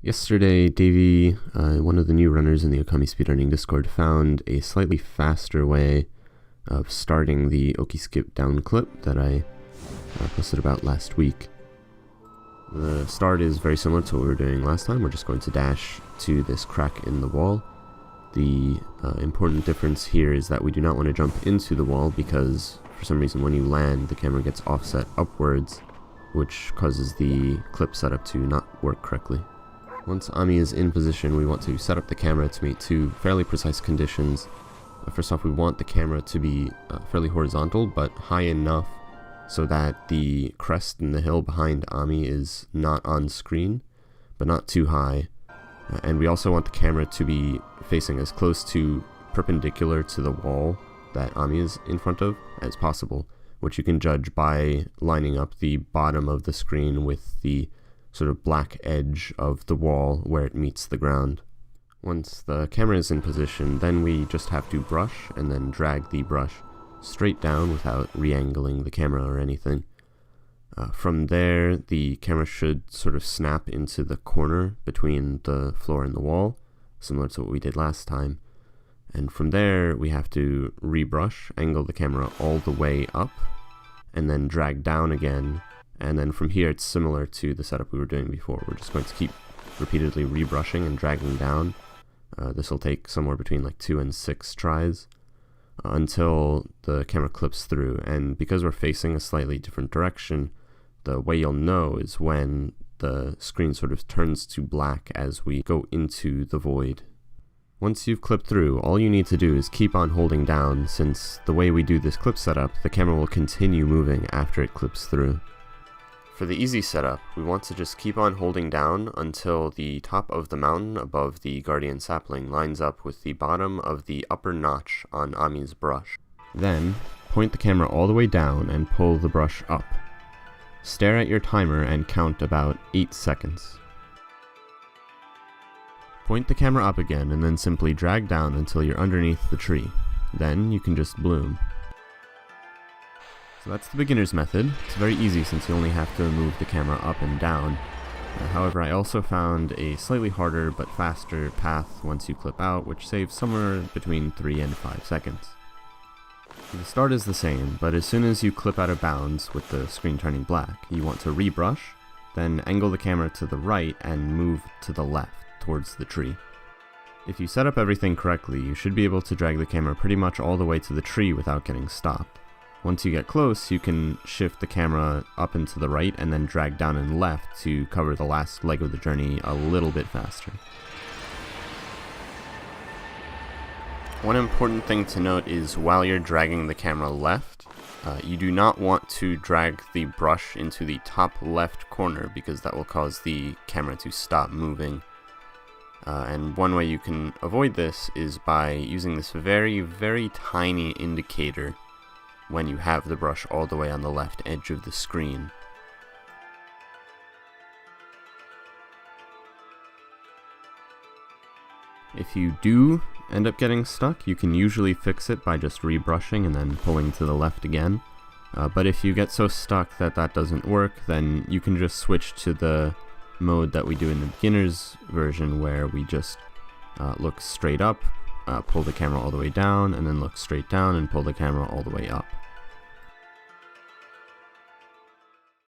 Yesterday, Davey, one of the new runners in the Okami Speedrunning Discord, found a slightly faster way of starting the Oki Skip down clip that I posted about last week. The start is very similar to what we were doing last time. We're just going to dash to this crack in the wall. The important difference here is that we do not want to jump into the wall because for some reason when you land, the camera gets offset upwards, which causes the clip setup to not work correctly. Once Ami is in position, we want to set up the camera to meet two fairly precise conditions. First off, we want the camera to be fairly horizontal, but high enough so that the crest in the hill behind Ami is not on screen, but not too high. And we also want the camera to be facing as close to perpendicular to the wall that Ami is in front of as possible, which you can judge by lining up the bottom of the screen with the sort of black edge of the wall where it meets the ground. Once the camera is in position, then we just have to brush and then drag the brush straight down without re-angling the camera or anything. From there, the camera should sort of snap into the corner between the floor and the wall, similar to what we did last time. And from there, we have to rebrush, angle the camera all the way up, and then drag down again. And then from here, it's similar to the setup we were doing before. We're just going to keep repeatedly rebrushing and dragging down. This will take somewhere between like 2 and 6 tries until the camera clips through. And because we're facing a slightly different direction, the way you'll know is when the screen sort of turns to black as we go into the void. Once you've clipped through, all you need to do is keep on holding down, since the way we do this clip setup, the camera will continue moving after it clips through. For the easy setup, we want to just keep on holding down until the top of the mountain above the guardian sapling lines up with the bottom of the upper notch on Ami's brush. Then, point the camera all the way down and pull the brush up. Stare at your timer and count about 8 seconds. Point the camera up again and then simply drag down until you're underneath the tree. Then you can just bloom. So that's the beginner's method. It's very easy since you only have to move the camera up and down. However, I also found a slightly harder but faster path once you clip out, which saves somewhere between 3 and 5 seconds. The start is the same, but as soon as you clip out of bounds with the screen turning black, you want to rebrush, then angle the camera to the right and move to the left towards the tree. If you set up everything correctly, you should be able to drag the camera pretty much all the way to the tree without getting stopped. Once you get close, you can shift the camera up and to the right and then drag down and left to cover the last leg of the journey a little bit faster. One important thing to note is while you're dragging the camera left, you do not want to drag the brush into the top left corner because that will cause the camera to stop moving. And one way you can avoid this is by using this very, very tiny indicator when you have the brush all the way on the left edge of the screen. If you do end up getting stuck, you can usually fix it by just rebrushing and then pulling to the left again. But if you get so stuck that that doesn't work, then you can just switch to the mode that we do in the beginner's version, where we just look straight up, pull the camera all the way down, and then look straight down and pull the camera all the way up.